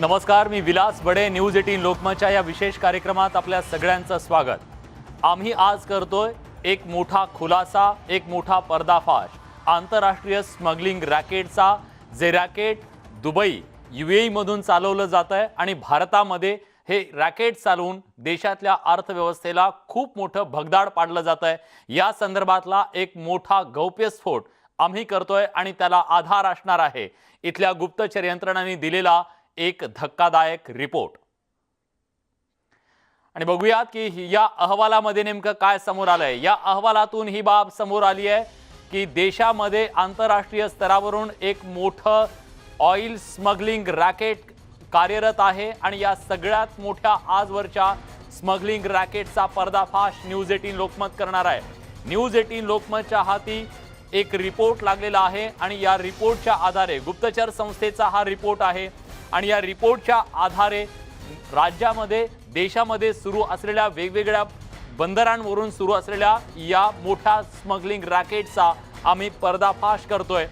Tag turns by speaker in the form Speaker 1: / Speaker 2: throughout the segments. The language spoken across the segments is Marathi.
Speaker 1: नमस्कार, मी विलास बडे. न्यूज 18 लोकमतच्या या विशेष कार्यक्रमात आपल्या सगळ्यांचं स्वागत. आम्ही आज करतोय एक मोठा खुलासा, एक मोठा पर्दाफाश. आंतरराष्ट्रीय स्मगलिंग रॅकेटचा, जे रॅकेट दुबई UAE मधून चालवलं जातंय आणि भारतामध्ये हे रॅकेट चालवून देशातल्या अर्थव्यवस्थेला खूप मोठं भगदाड पाडलं जातंय. या संदर्भातला एक मोठा गौप्यस्फोट आम्ही करतोय आणि त्याला आधार असणार आहे इथल्या गुप्तचर यंत्रणांनी दिलेला एक धक्कादायक रिपोर्ट. आणि बघूयात की या अहवालामध्ये नेमकं काय समोर आलंय. या अहवालातून ही बाब समोर आली आहे की देशामध्ये आंतरराष्ट्रीय स्तरावरून एक मोठं ऑइल स्मगलिंग रॅकेट कार्यरत आहे आणि या सगळ्यात मोठ्या आजवरच्या स्मगलिंग रॅकेटचा पर्दाफाश न्यूज 18 लोकमत करणार आहे. न्यूज 18 लोकमतच्या हाती एक रिपोर्ट लागलेला आहे आणि या रिपोर्टच्या आधारे, गुप्तचर संस्थेचा हा रिपोर्ट आहे आणि या रिपोर्टच्या आधारे राज्यामध्ये, देशामध्ये सुरू असलेल्या वेगवेगळ्या बंदरांवरून सुरू असलेल्या या मोठ्या स्मगलिंग रॅकेटचा आम्ही पर्दाफाश करतोय.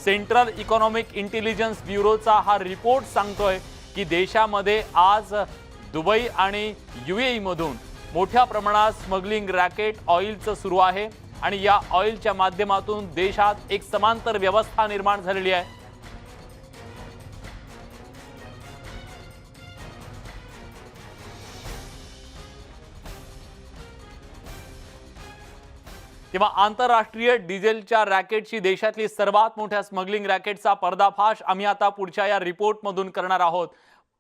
Speaker 1: सेंट्रल इकॉनॉमिक इंटेलिजन्स ब्युरोचा हा रिपोर्ट सांगतोय की देशामध्ये आज दुबई आणि UAE मधून मोठ्या प्रमाणात स्मगलिंग रॅकेट ऑइलचं सुरू आहे आणि या ऑइलच्या माध्यमातून देशात एक समांतर व्यवस्था निर्माण झालेली आहे. तेव्हा आंतरराष्ट्रीय डिझेलच्या रॅकेटची, देशातली सर्वात मोठ्या स्मगलिंग रॅकेटचा पर्दाफाश आम्ही आता पुढच्या या रिपोर्टमधून करणार आहोत.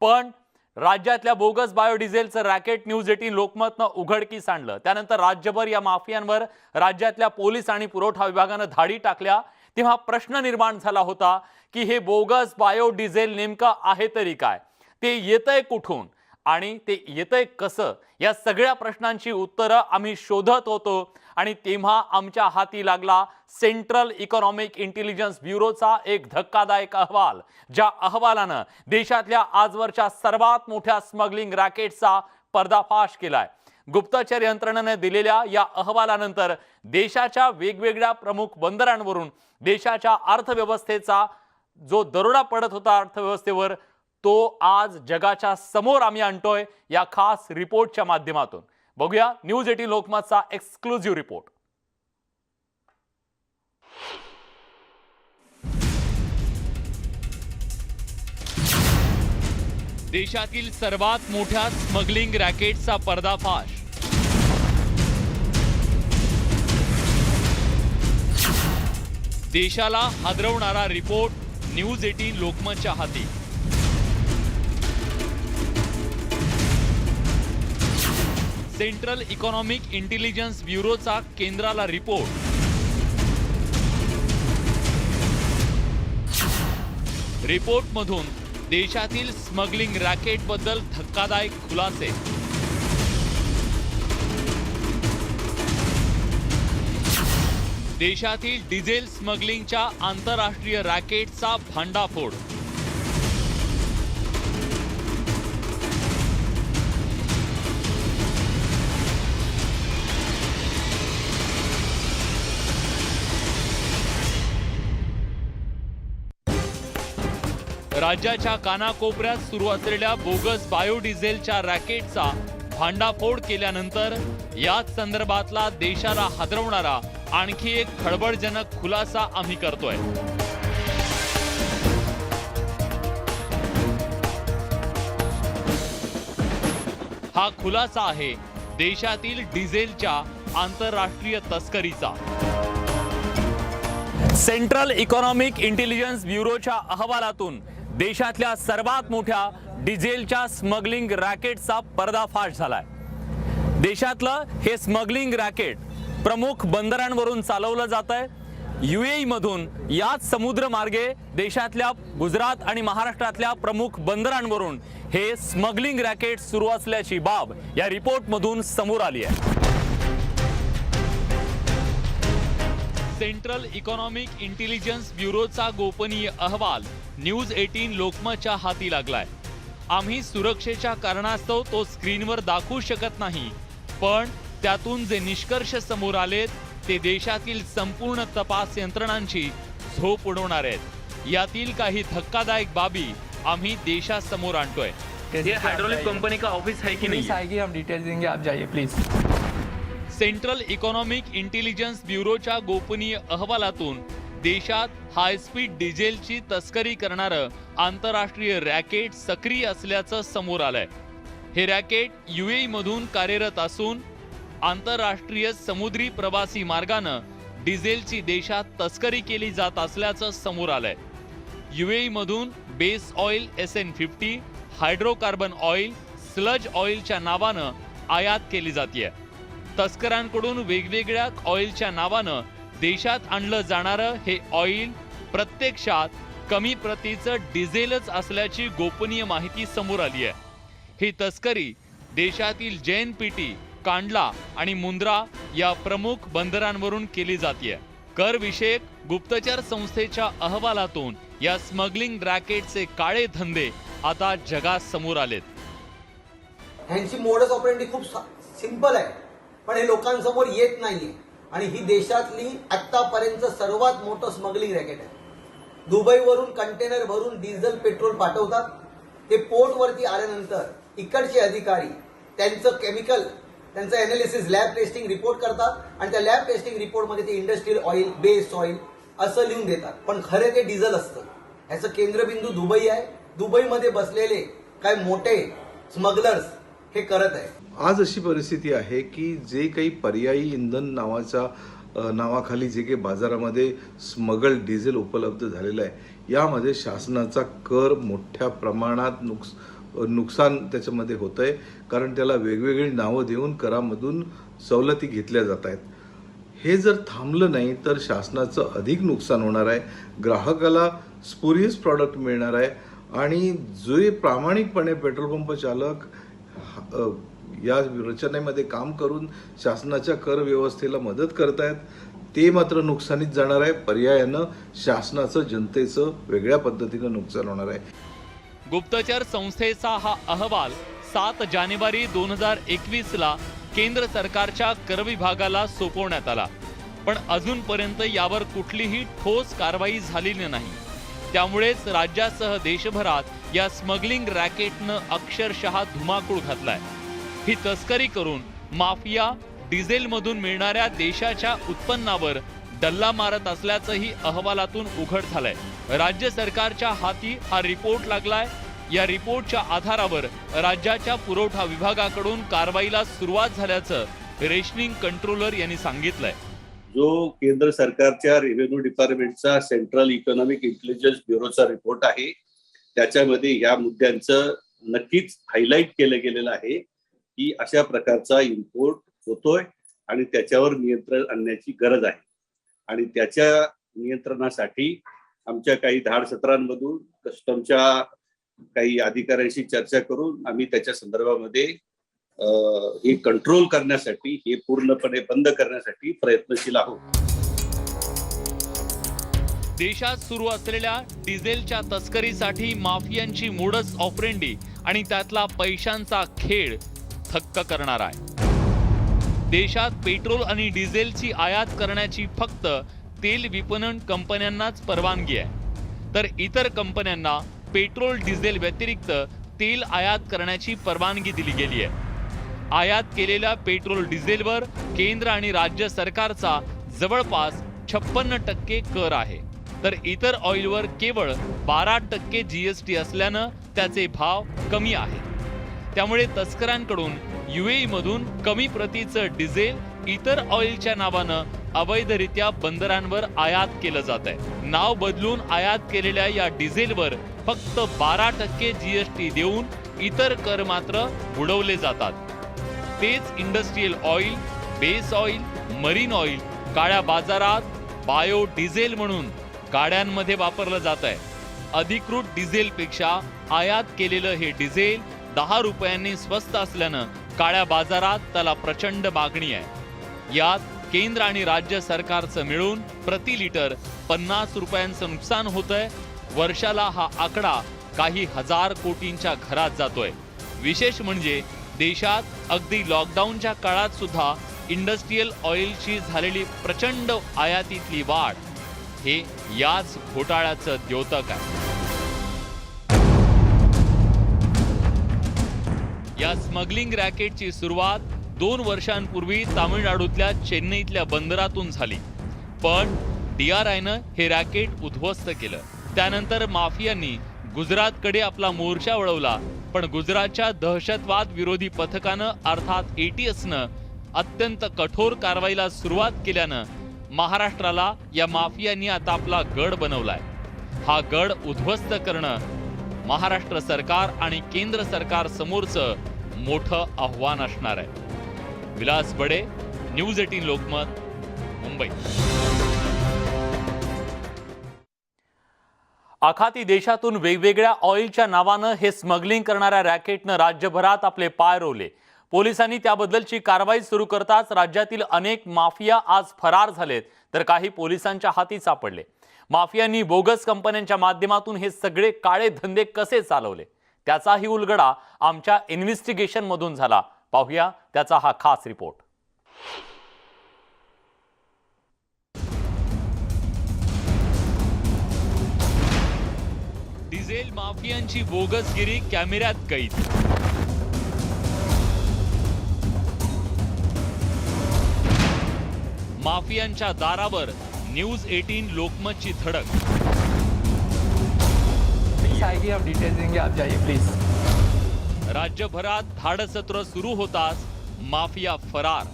Speaker 1: पण राज्यातल्या बोगस बायोडिझेलचं रॅकेट न्यूज 18 लोकमतनं उघडकीस आणलं. त्यानंतर राज्यभर या माफियांवर राज्यातल्या पोलीस आणि पुरवठा विभागानं धाडी टाकल्या. तेव्हा प्रश्न निर्माण झाला होता की हे बोगस बायोडिझेल नेमकं आहे तरी काय, ते येतंय कुठून आणि ते येतंय कसं, या सगळ्या प्रश्नांची उत्तरं आम्ही शोधत होतो. आणि तेव्हा आमच्या हाती लागला सेंट्रल इकॉनॉमिक इंटेलिजन्स ब्युरोचा एक धक्कादायक अहवाल, ज्या अहवालानं देशातल्या आजवरच्या सर्वात मोठ्या स्मगलिंग रॅकेटचा पर्दाफाश केलाय. गुप्तचर यंत्रणेने दिलेल्या या अहवालानंतर देशाच्या वेगवेगळ्या प्रमुख बंदरांवरून देशाच्या अर्थव्यवस्थेचा जो दरोडा पडत होता अर्थव्यवस्थेवर, तो आज जगाच्या समोर आम्ही आणतोय या खास रिपोर्टच्या माध्यमातून. बघूया न्यूज 18 लोकमतचा एक्सक्लुझिव्ह रिपोर्ट. देशातील सर्वात मोठ्या स्मगलिंग रॅकेटचा पर्दाफाश. देशाला हादरवणारा रिपोर्ट न्यूज 18 लोकमतच्या हाती. सेंट्रल इकॉनॉमिक इंटेलिजन्स ब्युरोचा केंद्राला रिपोर्ट. रिपोर्टमधून देशातील स्मगलिंग रॅकेटबद्दल धक्कादायक खुलासे. देशातील डिझेल स्मगलिंगच्या आंतरराष्ट्रीय रॅकेटचा भांडाफोड. राज्याच्या कानाकोपऱ्यात सुरू असलेल्या बोगस बायोडिझेलच्या रॅकेटचा भांडाफोड केल्यानंतर याच संदर्भातला देशाला हादरवणारा आणखी एक खळबळजनक खुलासा आम्ही करतोय. हा खुलासा आहे देशातील डिझेलच्या आंतरराष्ट्रीय तस्करीचा. सेंट्रल इकॉनॉमिक इंटेलिजन्स ब्युरोच्या अहवालातून देशातल्या सर्वात मोठ्या डिझेलच्या स्मगलिंग रॅकेटचा पर्दाफाश झालाय. देशातलं हे स्मगलिंग रॅकेट प्रमुख बंदरांवरून चालवलं जातंय. UAE मधून याच समुद्र मार्गे देशातल्या गुजरात आणि महाराष्ट्रातल्या प्रमुख बंदरांवरून हे स्मगलिंग रॅकेट सुरू असल्याची बाब या रिपोर्टमधून समोर आली आहे. सेंट्रल इकॉनॉमिक इंटेलिजन्स ब्युरोचा गोपनीय अहवाल न्यूज 18 लोकमतच्या हाती लागलाय. आम्ही सुरक्षेच्या कारणास्तव तो स्क्रीनवर दाखवू शकत नाही, पण त्यातून जे निष्कर्ष समोर आलेत ते देशातील संपूर्ण तपास यंत्रणांची झोप उडवणार आहेत. यातील काही धक्कादायक बाबी आम्ही देशासमोर आणतोय।
Speaker 2: ये हाइड्रोलिक कंपनी का ऑफिस है कि नहीं है?
Speaker 3: आएगी, हम डिटेल्स देंगे, आप जाइए प्लीज।
Speaker 1: सेंट्रल इकॉनॉमिक इंटेलिजन्स ब्युरोच्या गोपनीय अहवालातून देशात हायस्पीड डिझेलची तस्करी करणारं आंतरराष्ट्रीय रॅकेट सक्रिय असल्याचं समोर आलंय। हे रॅकेट UAE मधून कार्यरत असून आंतरराष्ट्रीय समुद्री प्रवासी मार्गानं डिझेलची देशात तस्करी केली जात असल्याचं समोर आलंय। UAE मधून base oil SN50, hydrocarbon oil, sludge ऑइलच्या नावानं आयात केली जाते। तस्करांकडून वेगवेगळ्या ऑइलच्या नावानं देशात आणलं जाणारं हे ऑइल प्रत्यक्षात कमी प्रतीचं डिझेलच असल्याची गोपनीय माहिती समोर आली आहे। ही तस्करी देशातील JNPT, कांडला आणि मुंद्रा या प्रमुख बंदरांवरून केली जाते। कर विषयक गुप्तचर संस्थेच्या अहवालातून या स्मगलिंग रॅकेटचे काळे धंदे आता जगासमोर आलेत।
Speaker 4: ह्यांची मोडस ऑपरेंडी खूप सिंपल आहे, पण हे लोकांसमोर येत नाहीये आणि ही देशातली आतापर्यंत सर्वात मोठं स्मगलिंग रॅकेट आहे। दुबईवरून कंटेनर भरून डिझेल पेट्रोल पाठवतात, ते पोर्टवरती आल्यानंतर इकडचे अधिकारी त्यांचं केमिकल, त्यांचं एनालिसिस, लॅब टेस्टिंग रिपोर्ट करतात आणि त्या लॅब टेस्टिंग रिपोर्टमध्ये ते इंडस्ट्रियल ऑइल, बेस ऑइल असं लिहून देतात, पण खरे ते डिझेल असतं। याचं केंद्रबिंदू दुबई आहे। दुबईमध्ये बसलेले काय मोठे स्मगलर्स हे करत आहे।
Speaker 5: आज अशी परिस्थिती आहे की जे काही पर्यायी इंधन नावाखाली जे काही बाजारामध्ये स्मगल डिझेल उपलब्ध झालेलं आहे, यामध्ये शासनाचा कर मोठ्या प्रमाणात नुकसान त्याच्यामध्ये होत आहे, कारण त्याला वेगवेगळी नावं देऊन करामधून सवलती घेतल्या जात आहेत। हे जर थांबलं नाही तर शासनाचं अधिक नुकसान होणार आहे, ग्राहकाला स्पुरियस प्रॉडक्ट मिळणार आहे आणि जे प्रामाणिकपणे पेट्रोल पंप चालक या रचनेमध्ये काम करून शासनाच्या कर व्यवस्थेला मदत करतायत, ते मात्र नुकसानीत जाणार आहे। पर्यायानं शासनाचं, जनतेचं वेगळ्या पद्धतीनं नुकसान होणार आहे।
Speaker 1: गुप्तचर संस्थेचा हा अहवाल 7 जानेवारी 2021 ला केंद्र सरकारच्या कर विभागाला सोपवण्यात आला, पण अजूनपर्यंत यावर कुठलीही ठोस कारवाई झालेली नाही। त्यामुळेच राज्यासह देशभरात या स्मगलिंग रॅकेटनं अक्षरशः धुमाकूळ घातलाय। ही तस्करी करून माफिया डिझेलमधून मिळणाऱ्या देशाच्या उत्पन्नावर डल्ला मारत असल्याचंही अहवालातून उघड झालंय। राज्य सरकारच्या हाती हा रिपोर्ट लागलाय। या रिपोर्टच्या आधारावर राज्याच्या पुरवठा विभागाकडून कारवाईला सुरुवात झाल्याचं रेशनिंग कंट्रोलर यांनी सांगितलंय।
Speaker 6: जो केंद्र सरकारच्या रेव्हेन्यू डिपार्टमेंटचा सेंट्रल इकॉनॉमिक इंटेलिजन्स ब्युरोचा रिपोर्ट आहे, त्याच्यामध्ये या मुद्द्यांचं नक्कीच हायलाइट केलं गेलेलं आहे की अशा प्रकारचा इम्पोर्ट होतोय आणि त्याच्यावर नियंत्रण आणण्याची गरज आहे। आणि त्याच्या नियंत्रणासाठी आमच्या काही धाडसत्रांमधून कस्टमच्या काही अधिकाऱ्यांशी चर्चा करून आम्ही त्याच्या संदर्भामध्ये हे कंट्रोल करण्यासाठी, हे पूर्णपणे बंद करण्यासाठी प्रयत्नशील आहोत।
Speaker 1: देशात सुरू असलेल्या डिझेलच्या तस्करीसाठी माफियांची मोडस ऑपरेंडी आणि त्यातला पैशांचा खेळ थक्क करणार आहे। देशात पेट्रोल आणि डिझेलची आयात करण्याची फक्त तेल विपणन कंपन्यांनाच परवानगी आहे, तर इतर कंपन्यांना पेट्रोल डिझेल व्यतिरिक्त तेल आयात करण्याची परवानगी दिली गेली आहे। आयात केलेल्या पेट्रोल डिझेलवर केंद्र आणि राज्य सरकारचा जवळपास 56% कर आहे, तर इतर ऑइलवर केवळ 12% GST असल्यानं त्याचे भाव कमी आहेत। त्यामुळे तस्करांकडून UAE मधून कमी प्रतीचं डिझेल इतर ऑइलच्या नावानं अवैधरित्या बंदरांवर आयात केलं जात आहे। नाव बदलून आयात केलेल्या या डिझेलवर फक्त 12% GST देऊन इतर कर मात्र बुडवले जातात। तेच industrial oil, base oil, marine oil काळ्या बाजारात बायो डिझेल म्हणून गाड्यांमध्ये वापरलं जात आहे। अधिकृत डिझेलपेक्षा आयात केलेलं हे डिझेल 10 रुपयांनी स्वस्त असल्यानं काळ्या बाजारात त्याला प्रचंड मागणी आहे। यात केंद्र आणि राज्य सरकारचं मिळून प्रति लिटर 50 रुपयांचं नुकसान होतंय। वर्षाला हा आकडा काही हजार कोटींच्या घरात जातोय। विशेष म्हणजे देशात अगदी लॉकडाऊनच्या काळात सुद्धा इंडस्ट्रियल ऑइलची झालेली प्रचंड आयातीतली वाढ हे याच घोटाळ्याचं द्योतक आहे। या स्मगलिंग रॅकेटची सुरुवात 2 वर्षांपूर्वी तामिळनाडूतल्या चेन्नईतल्या बंदरातून झाली, पण DRIनं हे रॅकेट उद्ध्वस्त केलं. त्यानंतर माफियांनी गुजरातकडे आपला मोर्चा वळवला, पण गुजरातच्या दहशतवाद विरोधी पथकानं अर्थात ATSनं अत्यंत कठोर कारवाईला सुरुवात केल्यानं महाराष्ट्राला या माफियांनी आता आपला गड बनवलाय. हा गड उद्ध्वस्त करणं महाराष्ट्र सरकार आणि केंद्र सरकार समोरचं मोठं आव्हान असणार आहे. विलास बडे, न्यूज 18 लोकमत, मुंबई. आखाती देशातून वेगवेगळ्या ऑइलच्या नावानं हे स्मगलिंग करणाऱ्या रॅकेटनं राज्यभरात आपले पाय रोवले. पोलिसांनी त्याबद्दलची कारवाई सुरू करताच राज्यातील अनेक माफिया आज फरार झालेत, तर काही पोलिसांच्या हाती सापडले. माफियांनी बोगस कंपन्यांच्या माध्यमातून हे सगळे काळे धंदे कसे चालवले, त्याचाही उलगडा आमच्या इन्व्हेस्टिगेशन मधून झाला. पाहूया त्याचा हा खास रिपोर्ट. डिझेल माफियांची बोगसगिरी कॅमेऱ्यात कैद. माफियांच्या दारावर न्यूज 18 लोकमतची धडक.
Speaker 3: पुलिस आएगी, हम डिटेल्स देंगे, आप जाइए प्लीज.
Speaker 1: राज्यभरात धाडसत्र सुरू होताच माफिया फरार.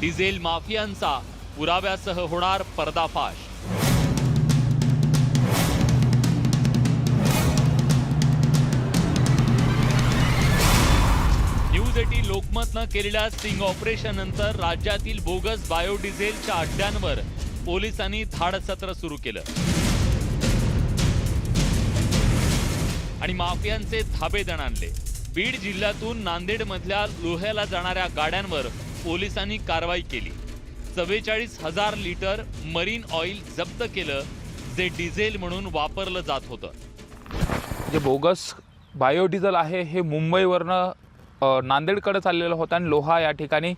Speaker 1: डिझेल माफियांचा पुराव्यासह होणार पर्दाफाश. न्यूज 18 लोकमतनं केलेल्या स्टिंग ऑपरेशन नंतर राज्यातील बोगस बायोडिझेलच्या अड्ड्यांवर पोलिसांनी धाडसत्र सुरू केलं आणि माफियांचे धाबे दणाणले. बीड जिल्ह्यातून नांदेडमधल्या लोह्याला जाणाऱ्या गाड्यांवर पोलिसांनी कारवाई केली. 44,000 लिटर मरीन ऑइल जप्त केलं, जे डिझेल म्हणून वापरलं जात होतं.
Speaker 7: जे बोगस बायोडिझेल आहे हे मुंबईवरनं नांदेडकडे चाललेलं होतं आणि लोहा या ठिकाणी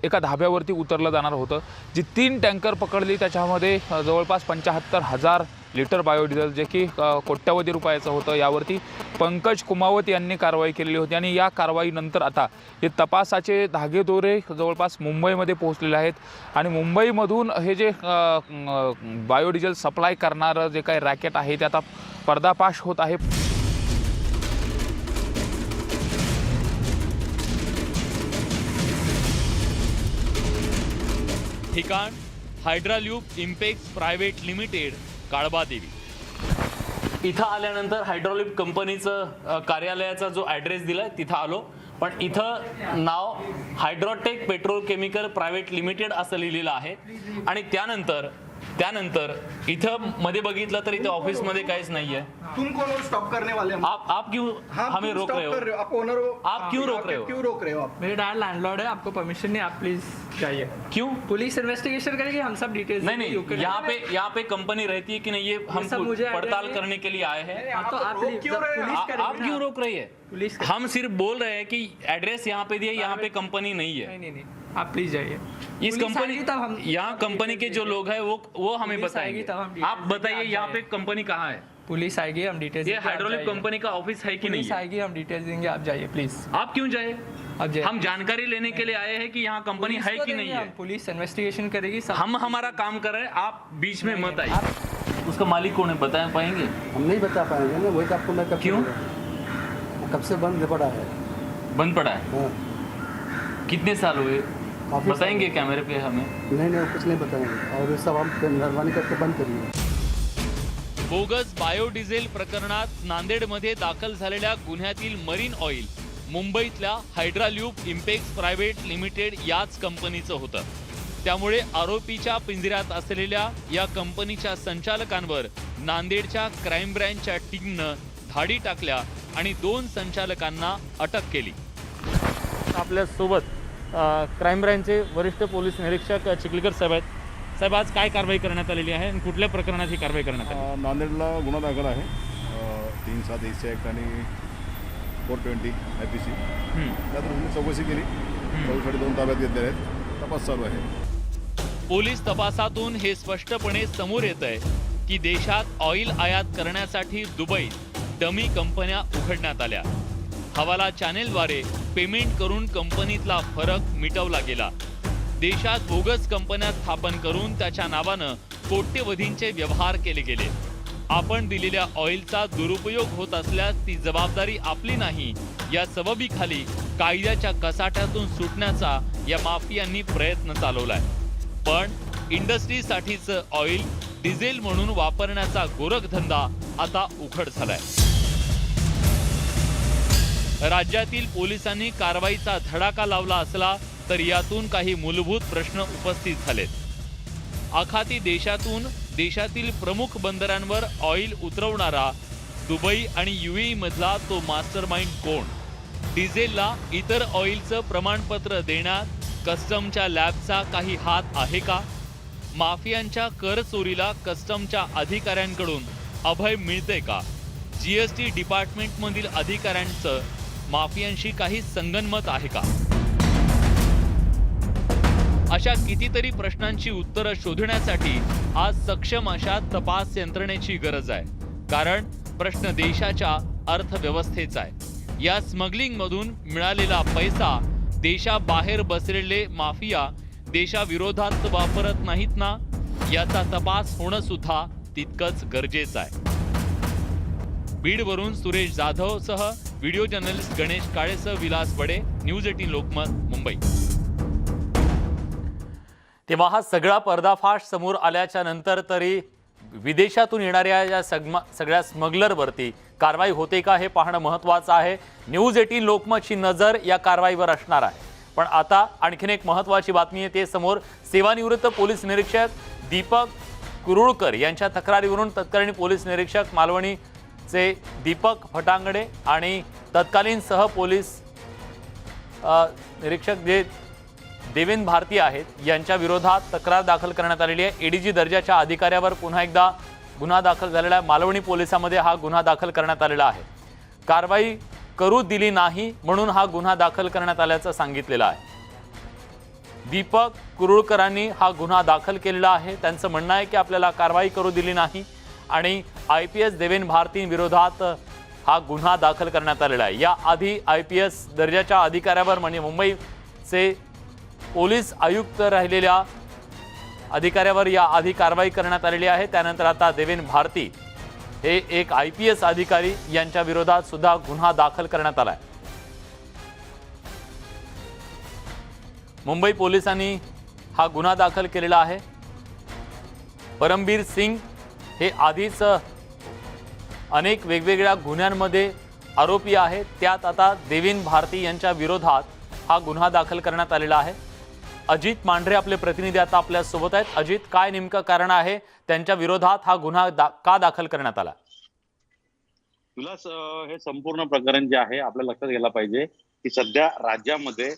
Speaker 7: एका धाब्यावरती उतरलं जाणार होतं. जी 3 टँकर पकडली त्याच्यामध्ये जवळपास 75,000 लिटर बायोडिझेल, जे की कोट्यवधी रुपयाचं होतं. यावरती पंकज कुमावत यांनी कारवाई केलेली होती आणि या कारवाईनंतर आता हे तपासाचे धागेदोरे जवळपास मुंबईमध्ये पोहोचलेले आहेत आणि मुंबईमधून हे जे बायोडिझेल सप्लाय करणारं जे काही रॅकेट आहे ते आता पर्दाफाश होत आहे.
Speaker 1: ठिकाण हायड्राल्यूब इम्पेक्स प्रायव्हेट लिमिटेड, काळबादेवी. इथं आल्यानंतर हायड्रॉलिक कंपनीचं कार्यालयाचा जो ॲड्रेस दिलाय तिथं आलो, पण इथं नाव हायड्रोटेक पेट्रोकेमिकल प्रायव्हेट लिमिटेड असं लिहिलेलं आहे. आणि त्यानंतर इथं मध्ये बघितलं तर इथं ऑफिस मध्ये काहीच नाहीये.
Speaker 8: तुम कौन हो स्टॉप करने वाले?
Speaker 1: आप क्यों हमें रोक रहे हो?
Speaker 8: आप ओनर हो,
Speaker 1: आप क्यों रोक रहे हो?
Speaker 8: क्यों रोक रहे हो आप?
Speaker 3: मेरे डैड लैंडलॉर्ड है, आपको परमिशन नहीं, आप प्लीज जाइए.
Speaker 1: क्यों?
Speaker 3: पुलिस इन्वेस्टिगेशन करेगी, हम सब डिटेल्स.
Speaker 1: नहीं, यहाँ पे कंपनी रहती है कि नहीं, ये हम
Speaker 3: सब मुझे
Speaker 1: पड़ताल
Speaker 3: idea
Speaker 1: करने के लिए आए हैं.
Speaker 3: हाँ, तो आप
Speaker 8: क्यों रहे हो?
Speaker 1: आप क्यों रोक रही है?
Speaker 3: पुलिस
Speaker 1: हम सिर्फ बोल रहे हैं कि एड्रेस यहाँ पे दिए, यहाँ पे कंपनी नहीं है.
Speaker 3: नहीं, आप प्लीज जाइए.
Speaker 1: इस कंपनी, यहाँ कंपनी के जो लोग हैं वो हमें
Speaker 3: पुलिस
Speaker 1: बताएंगे.
Speaker 3: आएगी तब हम details
Speaker 1: आप
Speaker 3: देंगे,
Speaker 1: बताइए
Speaker 3: आप
Speaker 1: यहाँ पे
Speaker 3: जाइए.
Speaker 1: कंपनी कहाँ है?
Speaker 3: पुलिस आएगी, हम डिटेल्स.
Speaker 1: ये हाइड्रोलिक कंपनी का ऑफिस है कि नहीं
Speaker 3: पुलिस
Speaker 1: है?
Speaker 3: आएगी, हम डिटेल्स देंगे, आप जाइए प्लीज.
Speaker 1: आप क्यों जाए?
Speaker 3: आप जाइए.
Speaker 1: हम जानकारी लेने के लिए आए हैं कि यहाँ कंपनी है कि नहीं है.
Speaker 3: पुलिस इन्वेस्टिगेशन करेगी, सब.
Speaker 1: हम हमारा काम कर रहे हैं, आप बीच में मत आइए. उसका मालिक कौन है, बता पाएंगे?
Speaker 9: हम नहीं बता पाएंगे ना, वही तो आपको मैं
Speaker 1: क्यों?
Speaker 9: कब से बंद पड़ा है.
Speaker 1: बंद पड़ा है.
Speaker 9: हाँ.
Speaker 1: कितने साल हुए,
Speaker 9: काफी
Speaker 1: बताएंगे कैमरे पे हमें?
Speaker 9: नहीं, कुछ नहीं बताएंगे और ये सब हम मेहरबानी करके बंद करिए.
Speaker 1: बोगस बायोडिझेल प्रकरणात नांदेडमध्ये दाखल झालेल्या गुन्ह्यातील मरीन ऑइल मुंबईतल्या हायड्राल्यूब इम्पेक्स प्रायव्हेट लिमिटेड याच कंपनीचं होतं. त्यामुळे आरोपीच्या पिंजऱ्यात असलेल्या या कंपनीच्या संचालकांवर नांदेडच्या क्राईम ब्रँचच्या टीमनं धाडी टाकल्या आणि 2 संचालकांना अटक केली. आपल्या सोबत क्राईम ब्रँचचे वरिष्ठ पोलीस निरीक्षक चिखलीकर साहेब आहेत. साहेब, आज काय कारवाई करण्यात आलेली आहे आणि कुठल्या प्रकरणात ही कारवाई करण्यात आली?
Speaker 10: नांदेडला गुन्हा दाखल आहे 3/7 ॲक्ट आणि 420 IPC. त्यात चौकशी केली, 2 ताब्यात घेतलेले आहेत, तपास चालू आहे.
Speaker 1: पोलीस तपासातून हे स्पष्टपणे समोर येत आहे की देशात ऑइल आयात करण्यासाठी दुबईत डमी कंपन्या उघडण्यात आल्या. हवाला चॅनेलद्वारे पेमेंट करून कंपनीतला फरक मिटवला गेला. देशात बोगस कंपन्या स्थापन करून त्याच्या नावानं कोट्यवधींचे व्यवहार केले गेले. आपण दिलेल्या ऑइलचा दुरुपयोग होत असल्यास ती जबाबदारी आपली नाही या सबबीखाली कायद्याच्या कसाट्यातून सुटण्याचा या माफियांनी प्रयत्न चालवलाय. पण इंडस्ट्रीसाठीचं ऑइल डिझेल म्हणून वापरण्याचा गोरखधंदा आता उघड झालाय. राज्यातील पोलिसांनी कारवाईचा धडाका लावला असला तरी यातून काही मूलभूत प्रश्न उपस्थित झालेत. आखाती देशातून देशातील प्रमुख बंदरांवर ऑइल उतरवणारा दुबई आणि UAE मधला तो मास्टरमाइंड कोण? डिझेलला इतर ऑइलचं प्रमाणपत्र देण्यात कस्टमच्या लॅबचा काही हात आहे का? माफियांच्या कर चोरीला कस्टमच्या अधिकाऱ्यांकडून अभय मिळते का? GST डिपार्टमेंटमधील अधिकाऱ्यांचं माफियांशी काही संगनमत आहे का? अशा कितीतरी प्रश्नांची उत्तरं शोधण्यासाठी आज सक्षम अशा तपास यंत्रणेची गरज आहे. कारण प्रश्न देशाच्या अर्थव्यवस्थेचा आहे. या स्मगलिंग मधून मिळालेला पैसा देशाबाहेर बसलेले माफिया देशाविरोधात वापरत नाहीत ना, याचा तपास होणं सुद्धा तितकंच गरजेचं आहे. बीडवरून सुरेश जाधवसह व्हिडिओ जर्नलिस्ट गणेश काळेसह विलास बडे, न्यूज 18 लोकमत, मुंबई. तेव्हा हा सगळा पर्दाफाश समोर आल्याच्या नंतर तरी विदेशातून येणाऱ्या या सगळ्या स्मगलरवरती कारवाई होते का हे पाहणं महत्त्वाचं आहे. न्यूज 18 लोकमतची नजर या कारवाईवर असणार आहे. पण आता आणखीन एक महत्त्वाची बातमी येते समोर. सेवानिवृत्त पोलीस निरीक्षक दीपक कुरुळकर यांच्या तक्रारीवरून तत्कालीन पोलीस निरीक्षक मालवणीचे दीपक फटांगडे आणि तत्कालीन सह पोलीस निरीक्षक जे देवेंद्र भारती आहेत यांच्या विरोधात तक्रार दाखल करण्यात आलेली आहे. ADG दर्जाच्या अधिकाऱ्यावर पुन्हा एकदा गुन्हा दाखल झालेला आहे. मालवणी पोलिसांमध्ये हा गुन्हा दाखल करण्यात आलेला आहे. कारवाई करू दिली नाही म्हणून हा गुन्हा दाखल करण्यात आल्याचं सांगितलेलं आहे. दीपक कुरुळकरांनी हा गुन्हा दाखल केलेला आहे. त्यांचं म्हणणं आहे की आपल्याला कारवाई करू दिली नाही आणि IPS देवेंद्र भारती विरोधात हा गुन्हा दाखल करण्यात आलेला आहे. या आधी IPS दर्जाच्या अधिकाऱ्यावर म्हणजे मुंबईचे पोलीस आयुक्त राहिलेल्या अधिकाऱ्यावर या आधी कारवाई करण्यात आलेली आहे. त्यानंतर आता देवेंद्र भारती हे एक IPS अधिकारी यांच्या विरोधात सुद्धा गुन्हा दाखल करण्यात आलाय. मुंबई पोलिसांनी हा गुन्हा दाखल केलेला आहे. परमबीर सिंग हे आधीच अनेक वेगवेगळ्या गुन्ह्यांमध्ये आरोपी आहेत. त्यात आता देवेंद्र भारती यांच्या विरोधात हा गुन्हा दाखल करण्यात आलेला आहे. अजित मांढरे आपले प्रतिनिधी आता आपल्या सोबत आहेत. अजित, काय नेमकं कारण आहे त्यांच्या विरोधात हा गुन्हा का दाखल करण्यात आला?
Speaker 6: विलास, हे संपूर्ण प्रकरण जे आहे आपल्या लक्षात घ्यायला पाहिजे की सध्या राज्यामध्ये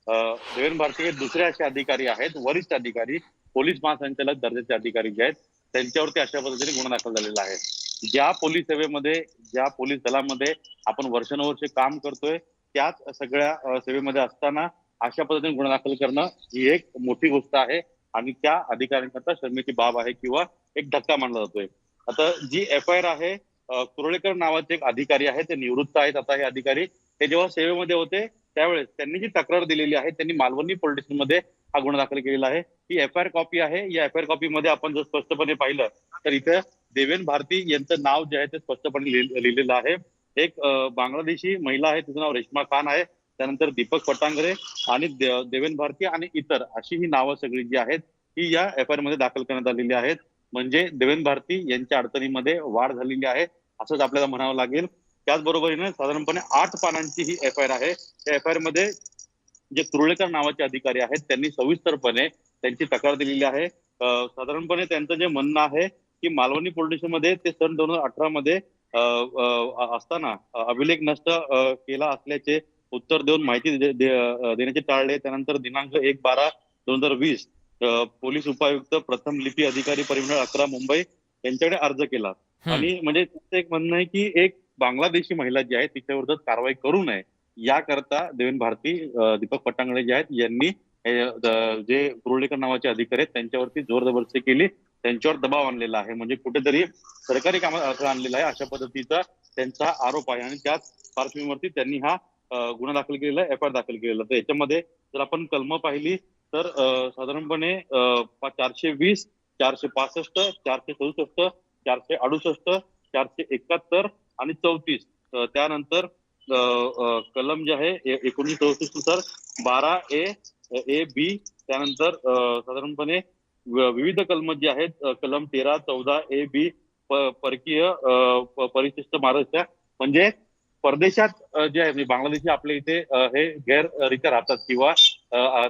Speaker 6: देवेंद्र भारती हे दुसरे असे अधिकारी आहेत, वरिष्ठ अधिकारी, पोलीस महासंचालक दर्जाचे अधिकारी जे आहेत त्यांच्यावरती अशा पद्धतीने गुन्हा दाखल झालेला आहे. ज्या पोलीस सेवेमध्ये, ज्या पोलीस दलामध्ये आपण वर्षानुवर्षे काम करतोय त्याच सगळ्या सेवेमध्ये असताना अशा पद्धतीने गुन्हा दाखल करणं ही एक मोठी गोष्ट आहे आणि त्या अधिकाऱ्यांकरता शर्मेची बाब आहे किंवा एक धक्का मानला जातोय. आता जी FIR आहे, कुरुळेकर नावाचे एक अधिकारी आहे, ते निवृत्त आहेत आता हे अधिकारी. ते जेव्हा सेवेमध्ये होते त्यावेळेस त्यांनी जी तक्रार दिलेली आहे त्यांनी मालवणी पोलीस स्टेशनमध्ये हा गुन्हा दाखल केलेला आहे. ही FIR कॉपी आहे. या FIR कॉपी मध्ये आपण जर स्पष्टपणे पाहिलं तर इथे देवेंद्र भारती यांचं नाव जे आहे ते स्पष्टपणे लिहिलेलं आहे. एक बांगलादेशी महिला आहे, तिचं नाव रेश्मा खान आहे. त्यानंतर दीपक फटांगरे आणि देवेंद्र भारती आणि इतर अशी ही नावं सगळी जी आहेत ही या FIR मध्ये दाखल करण्यात आलेली आहेत. म्हणजे देवेंद्र भारती यांच्या अडचणीमध्ये वाढ झालेली आहे असंच आपल्याला म्हणावं लागेल. त्याचबरोबरीने साधारणपणे 8 पानांची ही FIR आहे. त्या FIR मध्ये जे कुरुळेकर नावाचे अधिकारी आहेत त्यांनी सविस्तरपणे त्यांची तक्रार दिलेली आहे. साधारणपणे त्यांचं जे म्हणणं आहे की मालवणी पोलीस स्टेशनमध्ये ते सन 2018 मध्ये असताना अभिलेख नष्ट केला असल्याचे उत्तर देऊन माहिती देण्याचे टाळले. त्यानंतर दिनांक 1/12/2020 पोलीस उपायुक्त प्रथम लिपी अधिकारी परिमंडळ 11 मुंबई यांच्याकडे अर्ज केला. आणि म्हणजे त्यांचं एक म्हणणं आहे की एक बांगलादेशी महिला जी आहे तिच्याविरोधात कारवाई करू नये याकरता देवेंद्र भारती, दीपक फटांगडे जे आहेत यांनी जे कुरुळेकर नावाचे अधिकारी आहेत त्यांच्यावरती जोर जबरदस्ती केली. त्यांच्यावर दबाव आणलेला आहे, म्हणजे कुठेतरी सरकारी कामात अडथळा आणलेला आहे अशा पद्धतीचा त्यांचा आरोप आहे. आणि त्याच पार्श्वभूमीवरती त्यांनी हा गुन्हा दाखल केलेला आहे, FIR दाखल केलेला. तर याच्यामध्ये जर आपण कलम पाहिली तर साधारणपणे 420, 465, 467, 468, 471 आणि 34 त्यानंतर कलम जे आहे 1934 नुसार 12A, B त्यानंतर साधारणपणे विविध कलम जे आहेत कलम 13, 14A, B परकीय परिशिष्ट महाराष्ट्र म्हणजे परदेशात जे आहे म्हणजे बांगलादेशी आपल्या इथे हे गैररित्या राहतात किंवा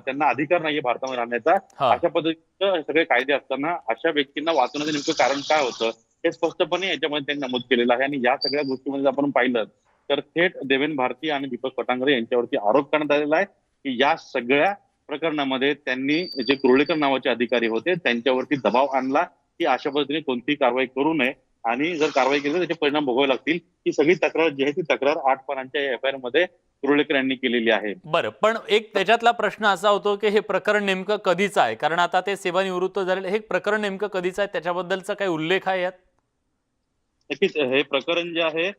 Speaker 6: त्यांना अधिकार नाहीये भारतामध्ये राहण्याचा, अशा पद्धतीचे सगळे कायदे असताना अशा व्यक्तींना वाचवण्याचं नेमकं कारण काय होतं हे स्पष्टपणे याच्यामध्ये त्यांनी नमूद केलेलं आहे. आणि या सगळ्या गोष्टीमध्ये आपण पाहिलं तर थेट देवेन भारती आणि दीपक पटांगरे यांच्यावरती आरोप करण्यात आलेला आहे की या सगळ्या प्रकरणामध्ये त्यांनी जे कुर्लेकर नावाचे अधिकारी होते त्यांच्यावरती दबाव आणला की अशा पद्धतीने कोणतीही कारवाई करू नये आणि जर कारवाई केली तर त्याचे परिणाम भोगावे लागतील. ही सगळी तक्रार जी आहे ती तक्रार 8 पानांच्या FIR मध्ये कुर्लेकर यांनी केलेली आहे.
Speaker 1: बरं, पण एक त्याच्यातला प्रश्न असा होतो की हे प्रकरण नेमकं कधीचं आहे, कारण आता ते सेवानिवृत्त झालेले, हे प्रकरण नेमकं कधीचं आहे त्याच्याबद्दलचा काही उल्लेख आहे यात?
Speaker 6: नक्कीच हे प्रकरण जे आहे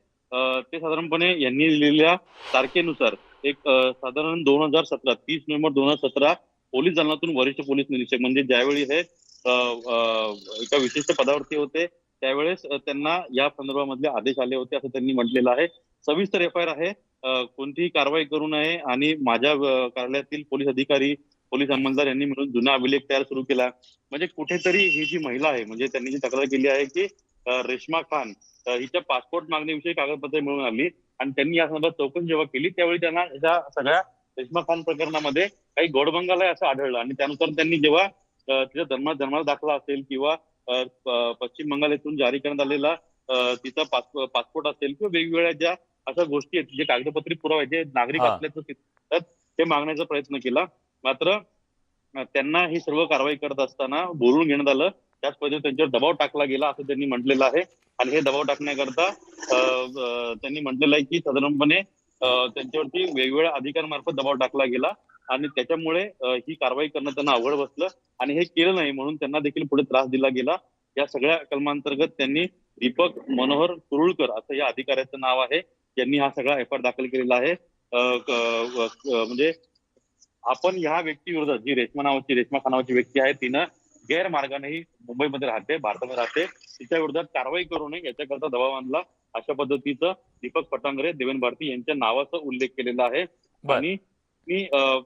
Speaker 6: ते साधारणपणे यांनी लिहिलेल्या तारखेनुसार एक साधारण 2017 30 नोव्हेंबर 2017 पोलीस दलातून वरिष्ठ पोलीस निरीक्षक म्हणजे ज्यावेळी हे एका विशिष्ट पदावरती होते त्यावेळेस त्यांना या संदर्भामधले आदेश आले होते असं त्यांनी म्हटलेलं आहे. सविस्तर FIR आहे, कोणतीही कारवाई करू नये आणि माझ्या कार्यालयातील पोलीस अधिकारी पोलीस अंमलदार यांनी मिळून जुना अभिलेख तयार सुरू केला. म्हणजे कुठेतरी ही जी महिला आहे म्हणजे त्यांनी जी तक्रार केली आहे की रेश्मा खान हिच्या पासपोर्ट मागणीविषयी कागदपत्रे मिळून आली आणि त्यांनी या संदर्भात चौकशी जेव्हा केली त्यावेळी त्यांना या सगळ्या रेश्मा खान प्रकरणामध्ये काही गोडबंगाल आहे असं आढळलं आणि त्यानुसार त्यांनी जेव्हा तिचा जन्माला दाखला असेल किंवा पश्चिम बंगाल येथून जारी करण्यात आलेला तिचा पासपोर्ट असेल किंवा वेगवेगळ्या ज्या अशा गोष्टी आहेत जे कागदपत्री पुरावे जे नागरिक असल्याचं सिद्ध ते मागण्याचा प्रयत्न केला. मात्र त्यांना ही सर्व कारवाई करत असताना बोलून घेण्यात आलं, त्याच पद्धतीने त्यांच्यावर दबाव टाकला गेला असं त्यांनी म्हटलेलं आहे. आणि हे दबाव टाकण्याकरता त्यांनी म्हटलेलं आहे की साधारणपणे त्यांच्यावरती वेगवेगळ्या अधिकाऱ्यांमार्फत दबाव टाकला गेला आणि त्याच्यामुळे ही कारवाई करणं त्यांना अवघड बसलं आणि हे केलं नाही म्हणून त्यांना देखील पुढे त्रास दिला गेला. या सगळ्या कलमांतर्गत त्यांनी दीपक मनोहर कुरुळकर असं या अधिकाऱ्याचं नाव आहे, यांनी हा सगळा FIR दाखल केलेला आहे. म्हणजे आपण ह्या व्यक्तीविरोधात जी रेश्मा खान नावाची व्यक्ती आहे तिनं गैरमार्गाने ही मुंबईमध्ये राहते, भारतामध्ये राहते, तिच्या विरोधात कारवाई करू नये याच्याकरता दबाव आणला अशा पद्धतीचं दीपक पटांगरे देवेन भारती यांच्या नावाचा उल्लेख केलेला आहे. आणि मी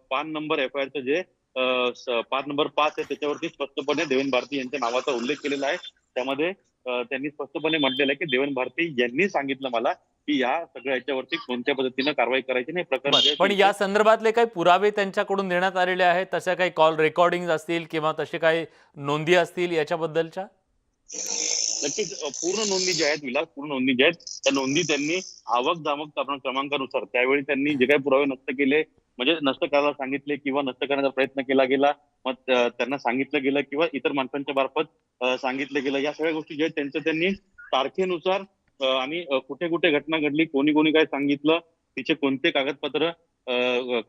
Speaker 6: पान नंबर FIRचं जे पान नंबर 5 आहे त्याच्यावरती स्पष्टपणे देवेन भारती यांच्या नावाचा उल्लेख केलेला आहे. त्यामध्ये त्यांनी स्पष्टपणे म्हटलेलं आहे की देवेन भारती यांनी सांगितलं मला की या सगळ्या याच्यावरती कोणत्या पद्धतीनं कारवाई करायची नाही प्रकरण.
Speaker 1: पण या संदर्भातले काही पुरावे त्यांच्याकडून देण्यात आलेले आहेत, तशा काही कॉल रेकॉर्डिंग असतील किंवा तसे काही नोंदी असतील याच्याबद्दलच्या?
Speaker 6: नक्कीच पूर्ण नोंदी ज्या आहेत विलास, पूर्ण नोंदी ज्या आहेत त्या नोंदी त्यांनी आवक जावक क्रमांकानुसार त्यावेळी त्यांनी जे काही पुरावे नष्ट केले म्हणजे नष्ट करायला सांगितले किंवा नष्ट करण्याचा प्रयत्न केला गेला, मग त्यांना सांगितलं गेलं किंवा इतर माणसांच्या मार्फत सांगितलं गेलं, या सगळ्या गोष्टी ज्या आहेत त्यांचं त्यांनी तारखेनुसार आणि कुठे कुठे घटना घडली, कोणी कोणी काय सांगितलं, तिचे कोणते कागदपत्र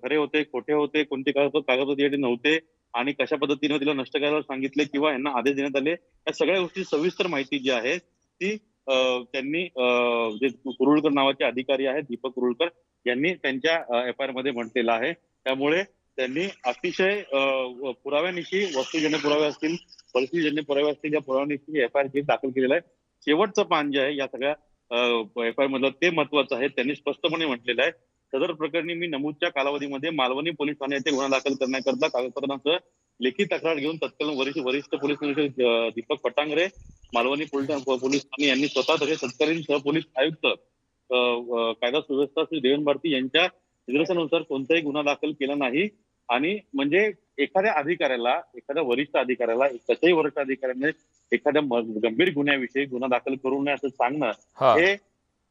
Speaker 6: खरे होते, खोटे होते, कोणते कागदपत्र नव्हते आणि कशा पद्धतीने तिला नष्ट करायला सांगितले किंवा यांना आदेश देण्यात आले, या सगळ्या गोष्टी सविस्तर माहिती जी आहे ती त्यांनी जे कुरुळकर नावाचे अधिकारी आहेत दीपक कुरुळकर यांनी त्यांच्या FIR मध्ये म्हटलेलं आहे. त्यामुळे त्यांनी अतिशय पुराव्यानिशी वस्तुजन्य पुरावे असतील, परिस्थितीजन्य पुरावे असतील, या पुराव्यानिशी FIR दाखल केलेला आहे. शेवटचं पान जे आहे या सगळ्या FIR मधलं ते महत्वाचं आहे. त्यांनी स्पष्टपणे म्हटलेलं आहे सदर प्रकरणी मी नमूदच्या कालावधीमध्ये मालवणी पोलीस ठाणे येथे गुन्हा दाखल करण्याकरता कागदपत्रांसह लेखी तक्रार घेऊन तत्कालीन वरिष्ठ पोलीस निरीक्षक दीपक पटांगरे मालवणी पोलीस ठाणे यांनी स्वतः तसेच तत्कालीन सहपोलीस आयुक्त कायदा सुव्यवस्था श्री देवेन भारती यांच्या निर्देशानुसार कोणताही गुन्हा दाखल केला नाही. आणि म्हणजे एखाद्या अधिकाऱ्याला, एखाद्या वरिष्ठ अधिकाऱ्याला, कशाही वरिष्ठ अधिकाऱ्याने एखाद्या गंभीर गुन्ह्याविषयी गुन्हा दाखल करू नये असं सांगणं हे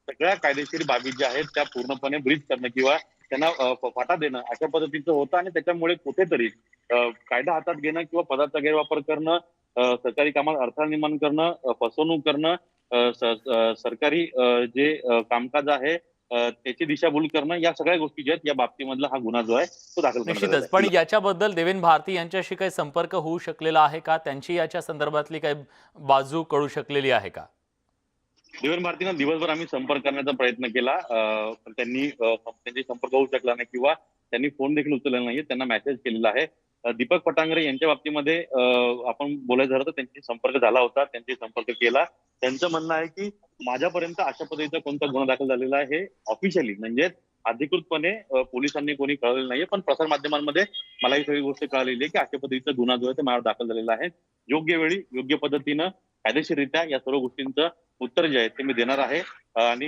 Speaker 6: सगळ्या कायदेशीर बाबी ज्या आहेत त्या पूर्णपणे ब्रीच करणं किंवा त्यांना फाटा देणं अशा पद्धतीचं होतं. आणि त्याच्यामुळे कुठेतरी कायदा हातात घेणं किंवा पदाचा गैरवापर करणं, सरकारी कामात अडथळा निर्माण करणं, फसवणूक करणं, सरकारी जे कामकाज आहे त्याची दिशाभूल करणं, या सगळ्या गोष्टी ज्या आहेत या बाबतीमधला हा गुन्हा जो आहे तो दाखल करण्यात आलेला
Speaker 1: निश्चितच. पण याच्याबद्दल देवेंद्र भारती यांच्याशी काही संपर्क होऊ शकलेला आहे का? त्यांची याच्या संदर्भातली काही बाजू कळू शकलेली आहे का?
Speaker 6: देवेंद्र भारतींना दिवसभर आम्ही संपर्क करण्याचा प्रयत्न केला, पण त्यांची संपर्क होऊ शकला नाही किंवा त्यांनी फोन देखील उचललेला नाही. त्यांना मेसेज केलेला आहे. दीपक पटांगरे यांच्या बाबतीमध्ये आपण बोलायचं झालं तर त्यांच्याशी संपर्क झाला होता, त्यांच्याशी संपर्क केला. त्यांचं म्हणणं आहे की माझ्यापर्यंत अशा पद्धतीचा कोणता गुन्हा दाखल झालेला आहे हे ऑफिशियली म्हणजे अधिकृतपणे पोलिसांनी कोणी कळवलेलं नाहीये, पण प्रसार माध्यमांमध्ये मला ही सगळी गोष्ट कळलेली आहे की अशा पद्धतीचा गुन्हा जो आहे तो माझ्यावर दाखल झालेला आहे. योग्य वेळी योग्य पद्धतीनं कायदेशीररित्या या सर्व गोष्टींचं उत्तर जे आहे ते मी देणार आहे. आणि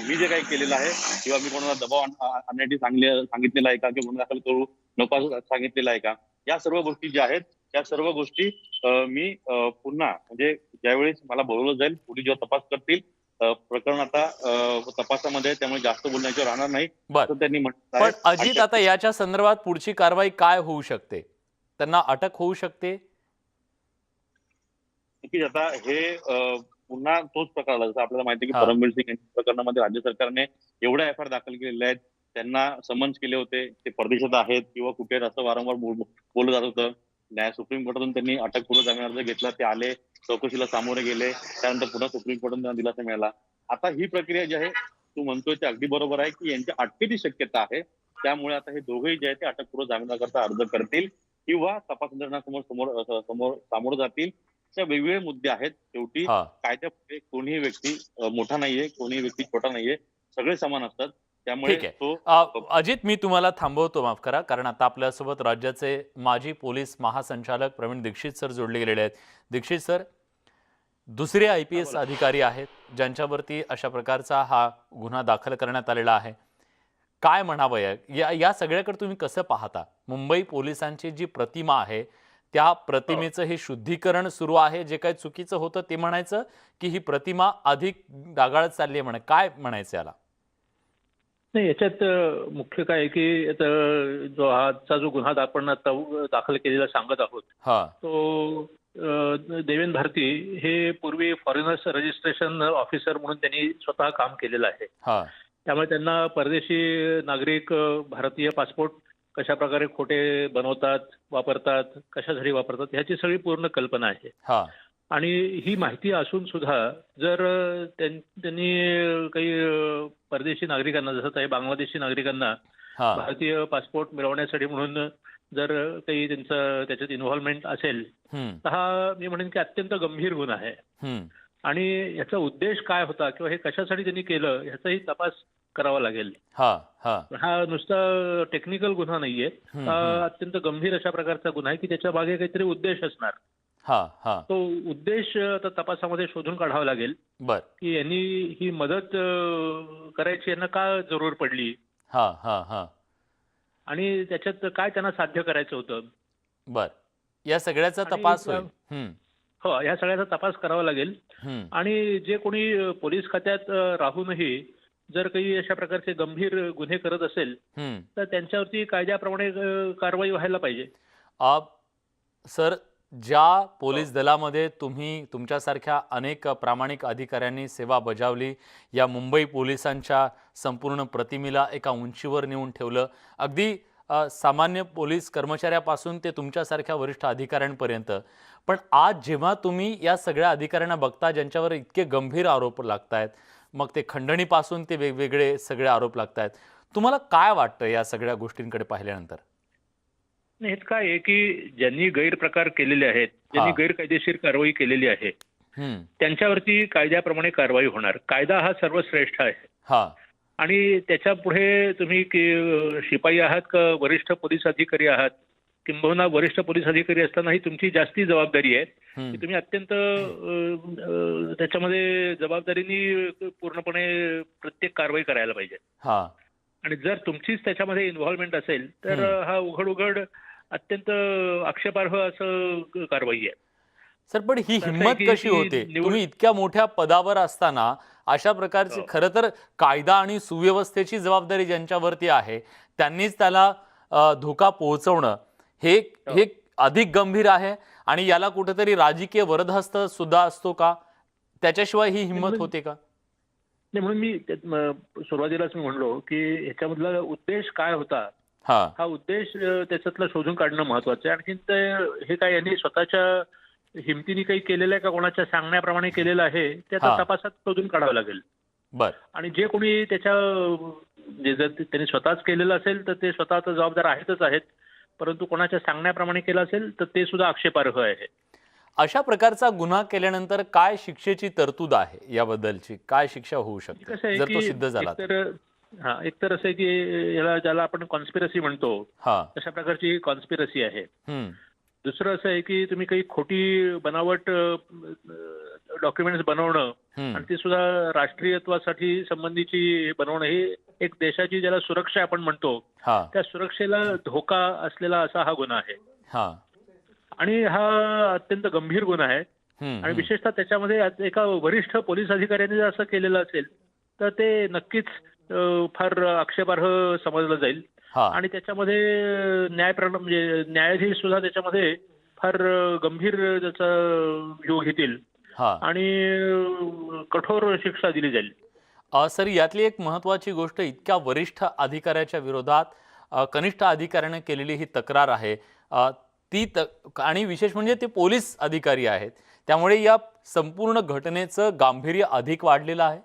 Speaker 6: मी जे काही केलेलं आहे किंवा मी कोणाला दबाव आणण्यासाठी सांगितलेला आहे का किंवा गुन्हा दाखल करू नको सांगितलेला आहे का, या सर्व गोष्टी ज्या आहेत त्या सर्व गोष्टी मी पुन्हा म्हणजे ज्यावेळेस मला बोलवलं जाईल, पोलीस जेव्हा तपास करतील, प्रकरण आता तपासामध्ये त्यामुळे जास्त बोलण्याचे राहणार नाही असं त्यांनी म्हटलं
Speaker 1: पण
Speaker 6: आहे.
Speaker 1: अजित, आता याच्या संदर्भात पुढची कारवाई काय होऊ शकते? त्यांना अटक होऊ शकते?
Speaker 6: नक्कीच आता हे पुन्हा तोच प्रकार आला. जसं आपल्याला माहिती आहे की
Speaker 1: हा.
Speaker 6: परमवीर सिंग यांच्या प्रकरणामध्ये राज्य सरकारने एवढ्या एफआयआर दाखल केलेल्या आहेत, त्यांना समन्स केले होते, ते परदेशात आहेत किंवा कुठे आहेत असं वारंवार बोललं जात होतं. सुप्रीम कोर्टातून त्यांनी अटकपूर्व जामीन अर्ज घेतला, ते आले, चौकशीला सामोरे गेले, त्यानंतर पुन्हा सुप्रीम कोर्टातून त्यांना दिलासा मिळाला. आता ही प्रक्रिया जी आहे तू म्हणतोय ते अगदी बरोबर आहे की यांच्या अटकेची शक्यता आहे. त्यामुळे आता हे दोघेही जे आहे ते अटकपूर्व जामिनाकरता अर्ज करतील किंवा तपास यंत्रणासमोर सामोरं जातील. अशा वेगवेगळे मुद्दे आहेत. शेवटी कायद्यामध्ये कोणीही व्यक्ती मोठा नाहीये, कोणीही व्यक्ती छोटा नाहीये, सगळे समान असतात. त्यामुळे
Speaker 1: ठीक आहे. अजित, मी तुम्हाला थांबवतो, माफ करा, कारण आता आपल्यासोबत राज्याचे माजी पोलीस महासंचालक प्रवीण दीक्षित सर जोडले गेलेले आहेत. दीक्षित सर, दुसरे IPS अधिकारी आहेत ज्यांच्यावरती अशा प्रकारचा हा गुन्हा दाखल करण्यात आलेला आहे. काय म्हणावं या सगळ्याकडे तुम्ही कसं पाहता? मुंबई पोलिसांची जी प्रतिमा आहे त्या प्रतिमेचं हे शुद्धीकरण सुरू आहे, जे काही चुकीचं होतं ते म्हणायचं की ही प्रतिमा अधिक डागाळत चालली आहे काय म्हणायचं याला?
Speaker 11: नाही, याच्यात मुख्य काय आहे की आता जो आजचा जो गुन्हा आपण आता दाखल केलेला सांगत आहोत तो देवेंद्र भारती हे पूर्वी फॉरेनर्स रजिस्ट्रेशन ऑफिसर म्हणून त्यांनी स्वतः काम केलेलं आहे. त्यामुळे त्यांना परदेशी नागरिक भारतीय पासपोर्ट कशा प्रकारे खोटे बनवतात, वापरतात, कशासाठी वापरतात ह्याची सगळी पूर्ण कल्पना आहे. आणि ही माहिती असून सुद्धा जर त्यांनी काही परदेशी नागरिकांना, जसं काही बांगलादेशी नागरिकांना भारतीय पासपोर्ट मिळवण्यासाठी म्हणून जर काही त्याच्यात इन्व्हॉल्वमेंट असेल तर हा मी म्हणेन की अत्यंत गंभीर गुन्हा आहे. आणि याचा उद्देश काय होता किंवा हे कशासाठी त्यांनी केलं ह्याचाही तपास करावा लागेल. हा नुसता टेक्निकल गुन्हा नाहीये, हा अत्यंत गंभीर अशा प्रकारचा गुन्हा आहे की त्याच्या मागे काहीतरी उद्देश असणार. तो उद्देश आता तपासामध्ये शोधून काढावा लागेल की यांनी ही मदत करायची यांना का जरूर पडली आणि त्याच्यात काय त्यांना साध्य करायचं होतं.
Speaker 1: या सगळ्याचा तपास होईल.
Speaker 11: हो, या सगळ्याचा तपास करावा लागेल. आणि जे कोणी पोलीस खात्यात राहूनही जर काही अशा प्रकारचे गंभीर गुन्हे करत असेल तर त्यांच्यावरती कायद्याप्रमाणे कारवाई व्हायला पाहिजे.
Speaker 1: सर, ज्या पोलीस दलामध्ये तुम्ही तुमच्यासारख्या अनेक प्रामाणिक अधिकाऱ्यांनी सेवा बजावली, या मुंबई पोलिसांच्या संपूर्ण प्रतिमेला एका उंचीवर नेऊन ठेवलं, अगदी सामान्य पोलीस कर्मचाऱ्यापासून ते तुमच्यासारख्या वरिष्ठ अधिकाऱ्यांपर्यंत. पण आज जेव्हा तुम्ही या सगळ्या अधिकाऱ्यांना बघता ज्यांच्यावर इतके गंभीर आरोप लागतायत, मग ते खंडणीपासून ते वेगवेगळे सगळे आरोप लागतायत, तुम्हाला काय वाटतं या सगळ्या गोष्टींकडे पाहिल्यानंतर?
Speaker 11: हे काय आहे की ज्यांनी गैरप्रकार केलेले आहेत, ज्यांनी गैरकायदेशीर कारवाई केलेली आहे त्यांच्यावरती कायद्याप्रमाणे कारवाई होणार. कायदा हा सर्वश्रेष्ठ आहे. आणि त्याच्या पुढे तुम्ही शिपाई आहात का वरिष्ठ पोलीस अधिकारी आहात, किंबहुना वरिष्ठ पोलीस अधिकारी असताना ही तुमची जास्ती जबाबदारी आहे की तुम्ही अत्यंत त्याच्यामध्ये जबाबदारीने पूर्णपणे प्रत्येक कारवाई करायला पाहिजे. आणि जर तुमचीच त्याच्यामध्ये इन्व्हॉल्वमेंट असेल तर हा उघड अत्यंत आक्षेपार्ह असं कारवाई आहे.
Speaker 1: सर, पण ही हिंमत कशी होते? तुम्ही इतक्या मोठ्या पदावर असताना अशा प्रकारची, खरं तर कायदा आणि सुव्यवस्थेची जबाबदारी ज्यांच्यावरती आहे त्यांनीच त्याला धोका पोहोचवणं हे अधिक गंभीर आहे. आणि याला कुठेतरी राजकीय वरदहस्त सुद्धा असतो का? त्याच्याशिवाय ही हिंमत होते का?
Speaker 11: नाही, म्हणून मी सुरुवातीलाच मी म्हणलो की ह्याच्यामधला उद्देश काय होता, हा उद्देश त्याच्यातला शोधून काढणं महत्वाचं आहे. आणखी हे काय यांनी स्वतःच्या हिमतीने काही केलेलं आहे का कोणाच्या सांगण्याप्रमाणे केलेलं आहे ते आता तपासात शोधून काढावं लागेल. आणि जे कोणी त्याच्या जर त्यांनी स्वतःच केलेलं असेल तर ते स्वतः आता जबाबदार आहेतच आहेत, परंतु कोणाच्या सांगण्याप्रमाणे केलं असेल तर ते सुद्धा आक्षेपार्ह आहे.
Speaker 1: अशा प्रकारचा गुन्हा केल्यानंतर काय शिक्षेची तरतूद आहे, याबद्दलची काय शिक्षा होऊ शकते
Speaker 11: कसं आहे
Speaker 1: जर तो
Speaker 11: की
Speaker 1: सिद्ध झाला?
Speaker 11: एकतर असं आहे की ज्याला आपण कॉन्स्पिरसी म्हणतो तशा प्रकारची कॉन्स्पिरसी आहे. दुसरं असं आहे की तुम्ही काही खोटी बनावट डॉक्युमेंट्स बनवणं आणि ती सुद्धा राष्ट्रीयत्वासाठी संबंधीची बनवणं हे एक देशाची ज्याला सुरक्षा आपण म्हणतो त्या सुरक्षेला धोका असलेला असा हा गुन्हा आहे. आणि हा अत्यंत गंभीर गुन्हा आहे. आणि विशेषतः त्याच्यामध्ये एका वरिष्ठ पोलीस अधिकाऱ्याने जर असं केलेलं असेल तर ते नक्कीच फार आक्षेपार्ह समजलं जाईल. आणि त्याच्यामध्ये म्हणजे न्यायाधीश सुद्धा त्याच्यामध्ये फार गंभीर त्याचा व्ह्यू घेतील आणि कठोर शिक्षा दिली जाईल.
Speaker 1: सर, यातली एक महत्वाची गोष्ट, इतक्या वरिष्ठ अधिकाऱ्याच्या विरोधात कनिष्ठ अधिकाऱ्याने केलेली ही तक्रार आहे, आणि विशेष म्हणजे ते पोलीस अधिकारी आहेत, त्यामुळे या संपूर्ण घटनेचं गांभीर्य अधिक वाढलेलं आहे.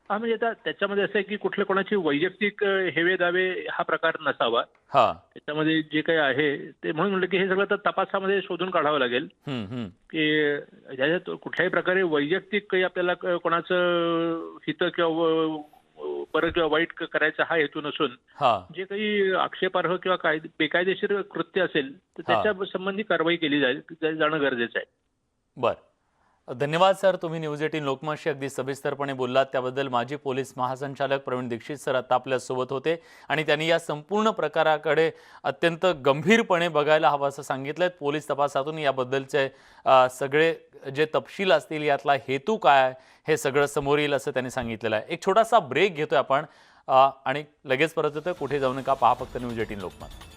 Speaker 11: म्हणजे आता त्याच्यामध्ये असं आहे की कुठल्या कोणाची वैयक्तिक हेवे दावे हा प्रकार नसावा. त्याच्यामध्ये जे काही आहे ते म्हणून म्हटलं की हे सगळं तर तपासामध्ये शोधून काढावं लागेल की ज्याच्यात कुठल्याही प्रकारे वैयक्तिक काही आपल्याला कोणाचं हित किंवा बरं किंवा वाईट करायचा हा हेतू नसून जे काही आक्षेपार्ह किंवा बेकायदेशीर कृत्य असेल तर त्याच्या संबंधी कारवाई केली जाणं गरजेचं आहे.
Speaker 1: बरं, धन्यवाद सर. तुम्ही न्यूज 18 लोकमतशी अगदी सविस्तरपणे बोललात, त्याबद्दल माजी पोलीस महासंचालक प्रवीण दीक्षित सर आता आपल्या सोबत होते आणि त्यांनी या संपूर्ण प्रकाराकडे अत्यंत गंभीरपणे बघायला हवं असं सांगितलं. पोलीस तपासातून याबद्दलचे सगळे जे तपशील असतील, यातला हेतू काय हे सगळं समोर येईल असं त्यांनी सांगितलेलं आहे. एक छोटासा ब्रेक घेतोय आपण आणि लगेच परत येतोय. कुठे जाऊ नका, पहा फक्त न्यूज 18 लोकमत.